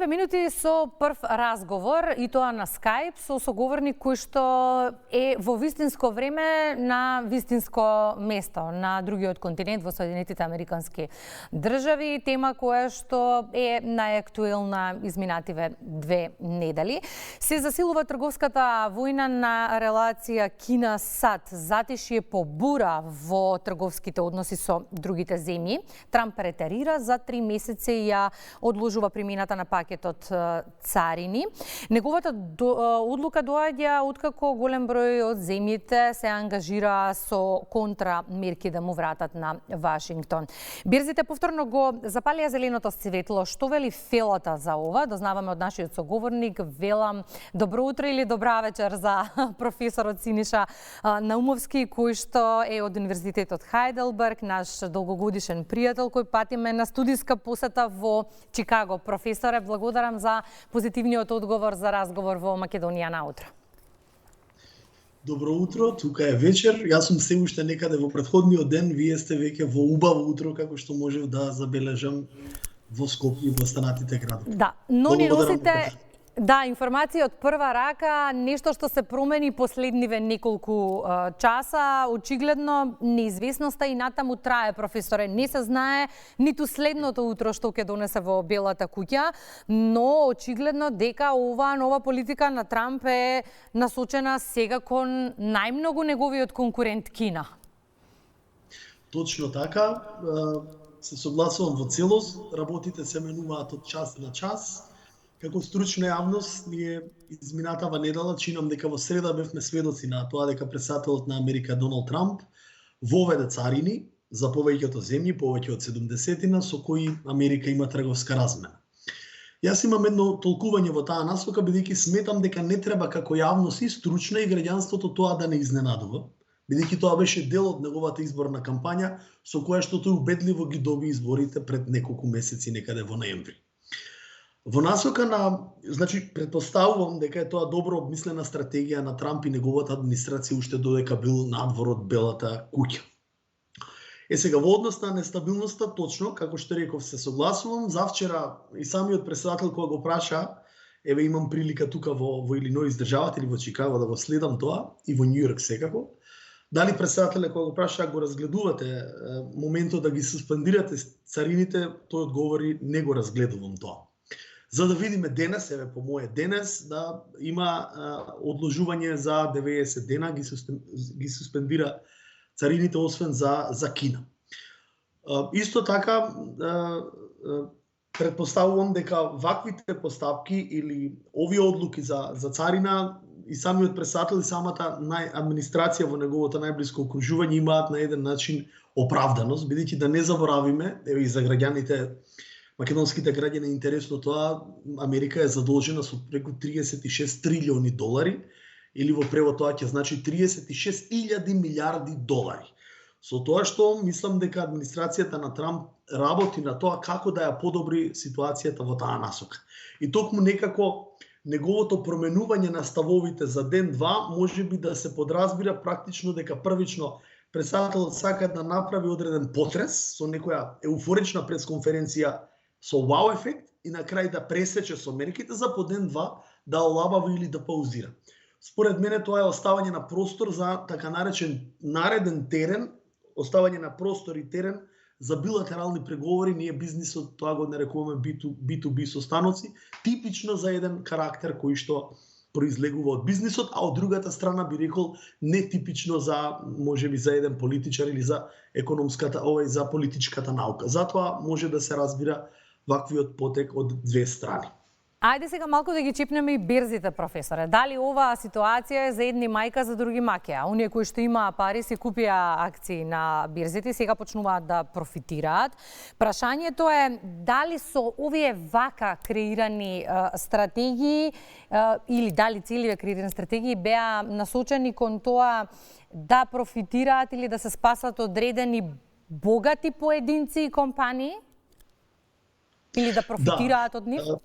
Минути со прв разговор, и тоа на Skype, со соговорник кој што е во вистинско време на вистинско место, на другиот континент, во Соединетите Американски држави, тема која што е најактуелна изминативе 2 недели. Се засилува трговската војна на релација Кина-САД, затишје побура во трговските односи со другите земји. Трамп ретерира, за 3 месеци ја одложува примината на пакетот царини. Неговата одлука доаѓа откако голем број од земјите се ангажира со контрамерки да му вратат на Вашингтон. Бирзите повторно го запалија зеленото светло. Што вели Фелата за ова? Дознаваме од нашиот соговорник. Велам добро утро или добра вечер за професорот Синиша Наумовски, кој што е од Универзитетот Хајделберг, наш долгогодишен пријател, кој патиме на студиска посета во Чикаго. Професоре, благодарам за позитивниот одговор за разговор во Македонија наутро. Добро утро, тука е вечер. Јас сум се уште некаде во претходниот ден, вие сте веќе во убаво утро, како што можев да забележам во Скопје, во останатите градови. Да, но ни носите информација од прва рака, нешто што се промени последниве неколку часа. Очигледно неизвестноста и натаму трае, професоре. Не се знае ниту следното утро што ќе донесе во Белата куќа, но очигледно дека оваа нова политика на Трамп е насочена сега кон најмногу неговиот конкурент Кина. Точно така, се согласувам во целост, работите се менуваат од час на час. Како стручна јавност, ние изминатава недела, чинам дека во среда бевме сведоци на тоа дека претседателот на Америка Доналд Трамп воведе царини за повеќето земји, повеќе од 70-тина, со кои Америка има трговска размена. Јас имам едно толкување во таа насока, бидејќи сметам дека не треба како јавност и стручна и граѓанството тоа да не изненадува, бидејќи тоа беше дел од неговата изборна кампања, со која што тој убедливо ги доби изборите пред неколку месеци некаде во ноември. Во насока на, предпоставувам дека е тоа добро обмислена стратегија на Трамп и неговата администрација уште додека бил надвор од Белата куќа. Сега во однос на нестабилноста, точно, како што реков, се согласувам. Завчера и самиот претседател кога го праша, еве имам прилика тука во Илиноис државата или во Чикаго да го следам тоа, и во Њујорк секако. Дали претседателот кога го праша го разгледувате моментот да ги суспендирате царините, тој одговори не го разгледувам тоа. За да видиме денес, еве по моје денес, да има одложување за 90 дена, ги суспендира царините освен за Кина. Исто така, предпоставувам дека ваквите постапки или овие одлуки за царина и самиот претседател и самата администрација во неговото најблиско окружување имаат на еден начин оправданост, бидејќи да не заборавиме, еве и за граѓаните, македонските граѓани е интересно тоа, Америка е задолжена со преку 36 трилиони долари, или во превод тоа ќе значи 36.000 милиарди долари. Со тоа што мислам дека администрацијата на Трамп работи на тоа како да ја подобри ситуацијата во таа насока. И токму некако неговото променување на ставовите за ден-два можеби да се подразбира практично дека првично претседателот сака да направи одреден потрес со некоја еуфорична пресконференција со вау ефект и на крај да пресече со мерките за по ден-два да олабави или да паузира. Според мене тоа е оставање на простор за така наречен нареден терен, оставање на простор и терен за билатерални преговори. Ние бизнисот тоа го нарекуваме B2B состаноци, типично за еден карактер кој што произлегува од бизнисот, а од другата страна би рекол нетипично за можеби за еден политичар или за економската, за политичката наука. Затоа може да се разбира ваквиот потек од две страни. Ајде сега малку да ги чипнеме и берзите, професоре. Дали оваа ситуација е за едни мајка, за други маќа? Оние кои што имаа пари си купија акции на бирзите и сега почнуваат да профитираат. Прашањето е дали со овие вака креирани стратегии или дали целиве креирани стратегии беа насочени кон тоа да профитираат или да се спасат одредени богати поединци и компании? Или да профитираат од нив?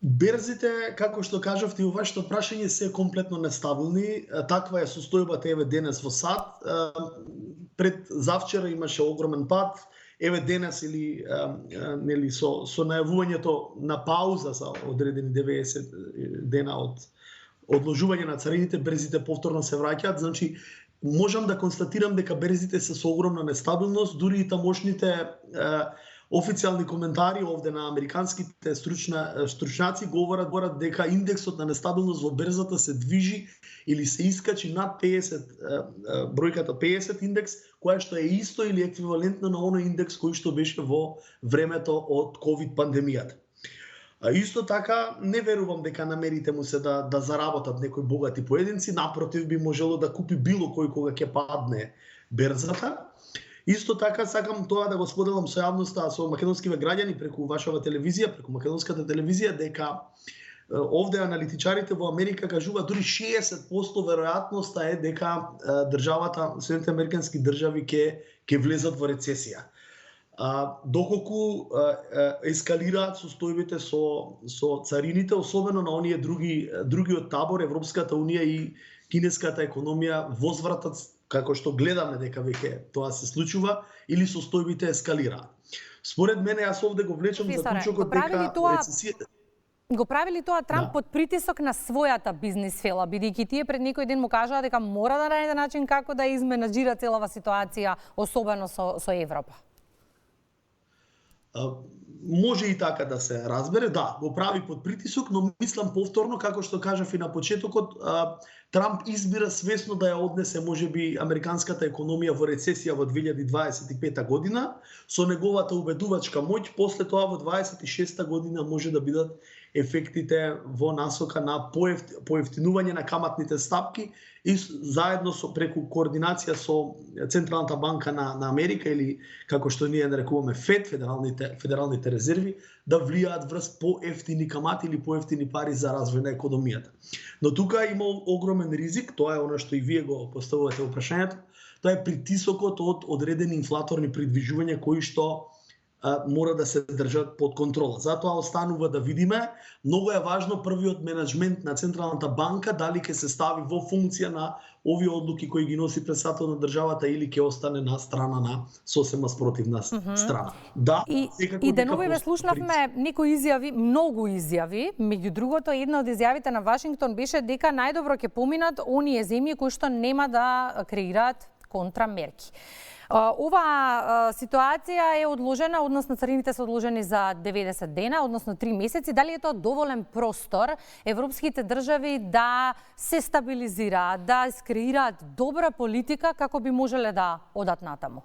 Берзите, како што кажавте, и вашето прашање се комплетно нестабилни. Таква е состојбата еве денес во САД. Пред завчера имаше огромен пад, еве денес или нели со најавувањето на пауза за одредени 90 дена од одложување на царините, берзите повторно се враќаат, значи можам да констатирам дека берзите се со огромна нестабилност, дури и тамошните официјални коментари овде на американските стручњаци говорат дека индексот на нестабилност во берзата се движи или се искачи над 50 бројката 50 индекс, која што е исто или еквивалентно на оној индекс кој што беше во времето од ковид пандемијата. Исто така не верувам дека намерите му се да заработат некои богати поединци, напротив би можело да купи било кој кога ќе падне берзата. Исто така сакам тоа да го споделам со јавноста, со македонскиве граѓани преку вашава телевизија, преку македонската телевизија, дека овде аналитичарите во Америка кажуваат дури 60% веројатноста е дека државата, Соединетите американски држави ќе влезат во рецесија. Доколку ескалираат состојбите со царините, особено на оние другиот табор, Европската унија и кинеската економија возвратат, како што гледаме дека веќе тоа се случува, или состојбите ескалираат. Според мене, јас овде го влечам заклучокот дека рецесијата... Го прави ли тоа Трамп под притисок на својата бизнис фела, бидејќи тие пред некој ден му кажаа дека мора да најде начин како да изменаџира целава ситуација, особено со Европа? Може и така да се разбере, да, го прави под притисок, но мислам повторно, како што кажав и на почетокот, Трамп избира свесно да ја однесе можеби американската економија во рецесија во 2025 година, со неговата убедувачка моќ, после тоа во 2026 година може да бидат ефектите во насока на поевтинување на каматните стапки и заедно преку координација со Централната банка на Америка или како што ние нарекуваме ФЕД, федералните резерви, да влијаат врз поевтини камати или поевтини пари за развој на економијата. Но тука има огромен ризик, тоа е она што и вие го поставувате во прашањето, тоа е притисокот од одредени инфлаторни придвижувања кои што мора да се држат под контрола. Затоа останува да видиме. Многу е важно првиот менеджмент на Централната банка дали ќе се стави во функција на овие одлуки кои ги носи председател на државата или ќе остане на страна на сосема спротивна страна. Да, и деновиве слушнавме некои изјави, многу изјави, меѓу другото една од изјавите на Вашингтон беше дека најдобро ќе поминат оние земји кои што нема да креираат контрамерки. Ова ситуација е одложена, односно царините се одложени за 90 дена, односно 3 месеци. Дали е тоа доволен простор европските држави да се стабилизираат, да искреираат добра политика како би можеле да одат натаму?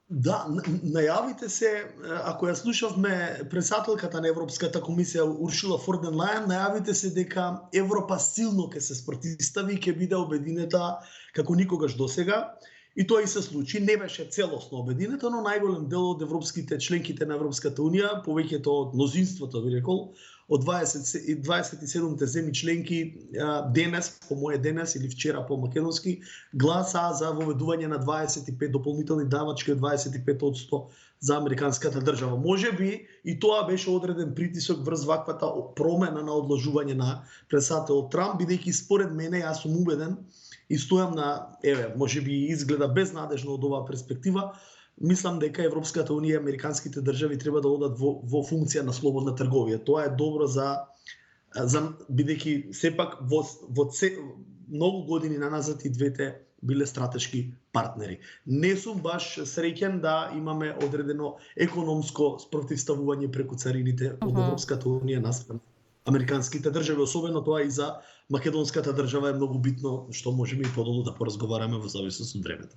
Да, најавите се, ако ја слушавме председателката на Европската комисија Уршула фон дер Лајен, најавите се дека Европа силно ќе се спротистави и ќе биде обединета како никогаш досега. И тоа и се случи, не беше целосно обединета, но најголем дел од европските членките на Европската унија, повеќето од мнозинството, би рекол, од 27 земји членки денес, по моје денес или вчера по македонски, гласа за воведување на 25 дополнителни давачки од 25% за американската држава. Можеби и тоа беше одреден притисок врз ваквата промена на одложување на председател Трамп, бидејќи според мене, јас сум убеден, и стојам на, можеби изгледа безнадежно од оваа перспектива, мислам дека Европската унија и американските држави треба да одат во функција на слободна трговија. Тоа е добро за бидејќи сепак во многу години наназад и двете биле стратешки партнери. Не сум баш среќен да имаме одредено економско спротивставување преку царините од Европската унија наспрем американските држави, особено тоа и за македонската држава е многу битно, што можеме и подолу да поразговараме во зависност од времето.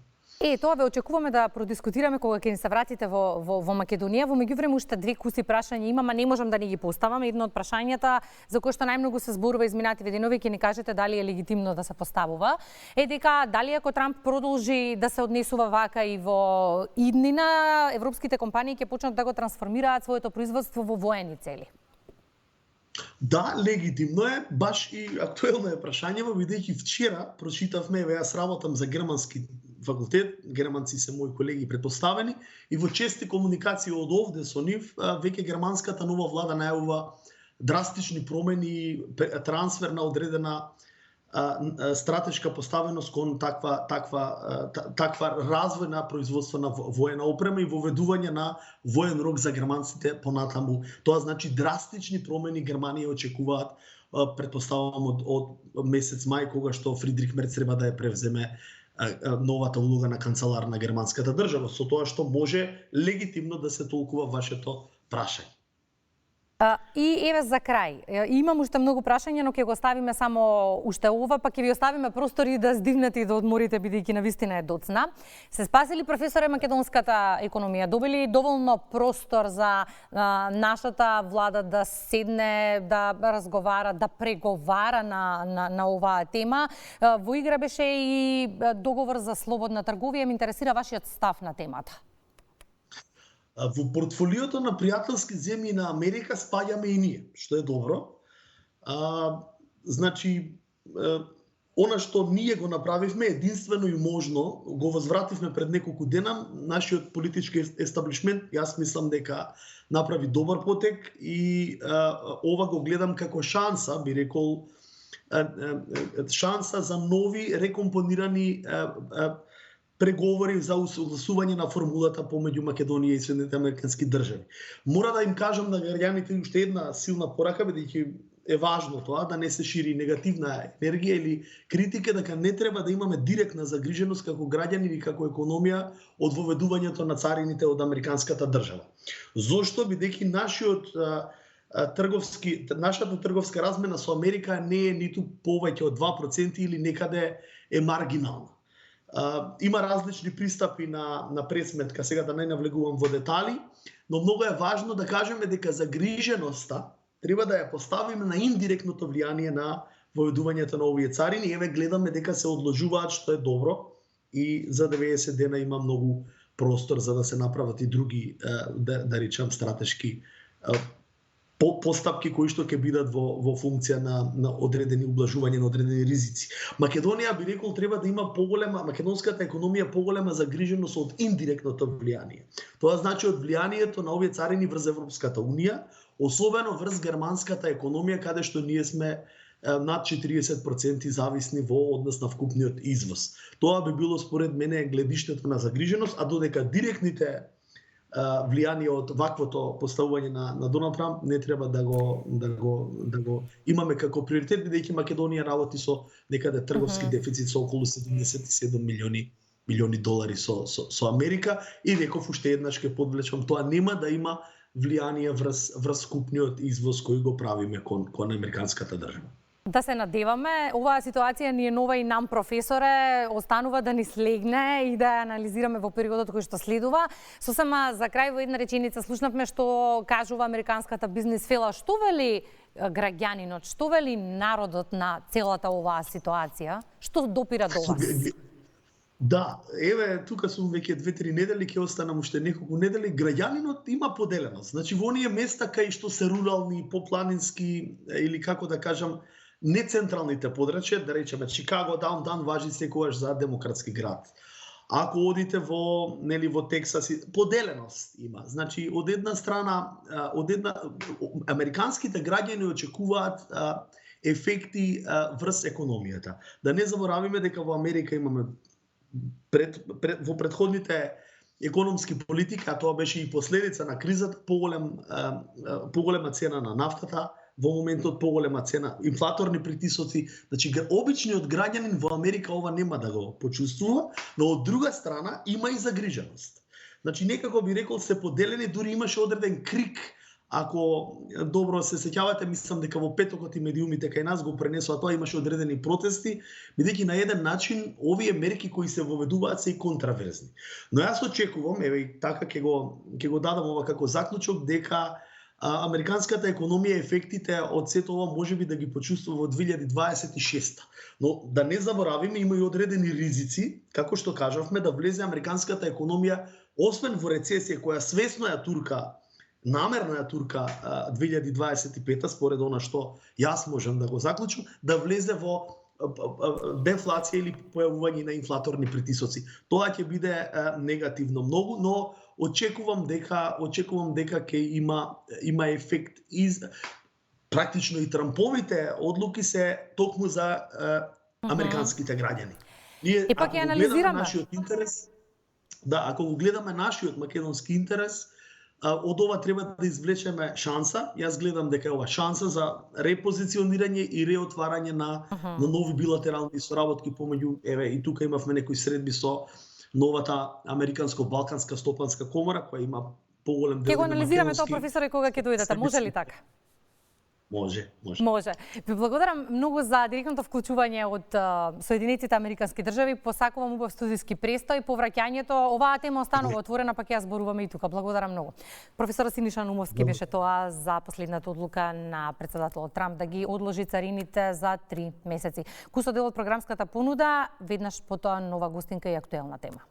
Тоа ве очекуваме да продискутираме кога ќе ни се вратите во Македонија. Во меѓувреме уште две куси прашања имам, а не можам да ни ги поставам. Едно од прашањата за кое што најмногу се зборува изминативе денови, ќе ни кажете дали е легитимно да се поставува, е дека дали ако Трамп продолжи да се однесува вака и во иднина, европските компании ќе почнат да го трансформираат своето производство во воени цели. Да, легитимно е, баш и актуелно е прашањево, бидејќи вчера прочитавме, јас работам за германски факултет, германци се мои колеги претпоставени, и во чести комуникации од овде со нив, веќе германската нова влада најавува драстични промени, трансфер на одредена стратешка поставеност кон таква развој на производство на воена опрема и воведување на воен рок за германците понатаму. Тоа значи драстични промени Германија очекуваат, претпоставувам од месец мај, кога што Фридрих Мерц треба да ја превземе новата улога на канцелар на германската држава, со тоа што може легитимно да се толкува вашето прашање. И еве за крај, имам уште многу прашања, но ќе го ставиме само уште ова, па ќе ви оставиме простори да здивнете и да одморите, бидејќи навистина е доцна. Се спаси ли, професоре, македонската економија? Добили доволно простор за нашата влада да седне, да разговара, да преговара на оваа тема? Во игра беше и договор за слободна трговија. Ме интересира вашиот став на темата. Во портфолиото на пријателски земји на Америка спаѓаме и ние, што е добро. Значи, она што ние го направивме единствено и можно, го возвративме пред неколку дена, нашиот политички естаблишмент, јас мислам дека направи добар потек и ова го гледам како шанса, би рекол, шанса за нови рекомпонирани преговори за усогласување на формулата помеѓу Македонија и Соединетите Американски држави. Мора да им кажам на граѓаните уште една силна порака, бидејќи е важно тоа да не се шири негативна енергија или критика, дека не треба да имаме директна загриженост како граѓани или како економија од воведувањето на царините од американската држава. Зошто? Бидејќи нашата трговска размена со Америка не е ниту повеќе од 2% или некаде е маргинална. Има различни пристапи на пресметка, сега да не навлегувам во детали, но многу е важно да кажеме дека загриженоста треба да ја поставиме на индиректното влијание на воведувањето на овие царини. Еве гледаме дека се одложуваат, што е добро, и за 90 дена има многу простор за да се направат и други, да речам, стратешки постапки кои што ќе бидат во функција на одредени ублажување на одредени ризици. Македонија, би рекол, треба да има македонската економија поголема загриженост од индиректното влијание. Тоа значи од влијанието на овие царини врз Европската унија, особено врз германската економија, каде што ние сме над 40% зависни во однос на вкупниот извоз. Тоа би било според мене гледиштето на загриженост, а додека директните влијание од ваквото поставување на Доналд Трамп не треба да го имаме како приоритет, бидејќи Македонија работи со некаде трговски дефицит со околу 77 милиони долари со Америка, и реков уште еднаш ќе подвлечам, тоа нема да има влијание врз купниот извоз кој го правиме кон американската држава. Да се надеваме, оваа ситуација ни е нова и нам, професоре, останува да ни слегне и да ја анализираме во периодот кој што следува. Сосема за крај во една реченица слушнавме што кажува американската бизнис фела. Што вели граѓанинот, што вели народот на целата оваа ситуација? Што допира до вас? Да, еве, тука сум веќе 2-3 недели, ќе останам уште неколку недели. Граѓанинот има поделеност. Значи, во оние места кај што се рурални, попланински, или како да кажам, нецентралните подрачја, да речеме Чикаго, даунтаун важи секогаш за демократски град. Ако одите во Тексас, поделеност има. Значи, од една страна, американските граѓани очекуваат ефекти врз економијата. Да не заборавиме дека во Америка имаме во претходните економски политики, а тоа беше и последица на кризата, поголема цена на нафтата, во моментот поголема цена, инфлаторни притисоци. Значи, обичниот граѓанин во Америка ова нема да го почувствува, но од друга страна има и загриженост. Значи, некако би рекол се поделени, дури имаше одреден крик. Ако добро се сеќавате, мислам дека во петокот и медиумите кај нас го пренесоа тоа, имаше одредени протести, бидејќи на еден начин овие мерки кои се воведуваат се и контраверзни. Но јас очекувам, еве така ќе го дадам ова како заклучок, дека американската економија ефектите од сето ова можеби да ги почувствува во 2026. Но да не заборавиме, има и одредени ризици, како што кажавме, да влезе американската економија, освен во рецесија која свесно ја турка, намерно ја турка 2025, според она што јас можам да го заклучам, да влезе во дефлација или појавување на инфлаторни притисоци. Тоа ќе биде негативно многу, но очекувам дека ќе има ефект. Практично и Трамповите одлуки се токму за американските граѓани. Ние Пак ако ја го анализираме. гледаме нашиот интерес, ако го гледаме нашиот македонски интерес, од ова треба да извлечеме шанса. Јас гледам дека е ова шанса за репозиционирање и реотварање на нови билатерални соработки помеѓу, еве и тука имавме некои средби со новата Американско-Балканска стопанска комора која има поголем дел. Ќе го анализираме тоа, професоре, кога ќе дојдете. Може ли така? Може. Ви благодарам многу за директното вклучување од Соединетите Американски држави. Посакувам убав студиски престој, повраќањето. Оваа тема останува отворена, пак ја зборуваме и тука. Благодарам многу. Професор Синиша Наумовски беше тоа за последната одлука на претседателот Трамп да ги одложи царините за 3 месеци. Кусо дел од програмската понуда, веднаш потоа нова гостинка и актуелна тема.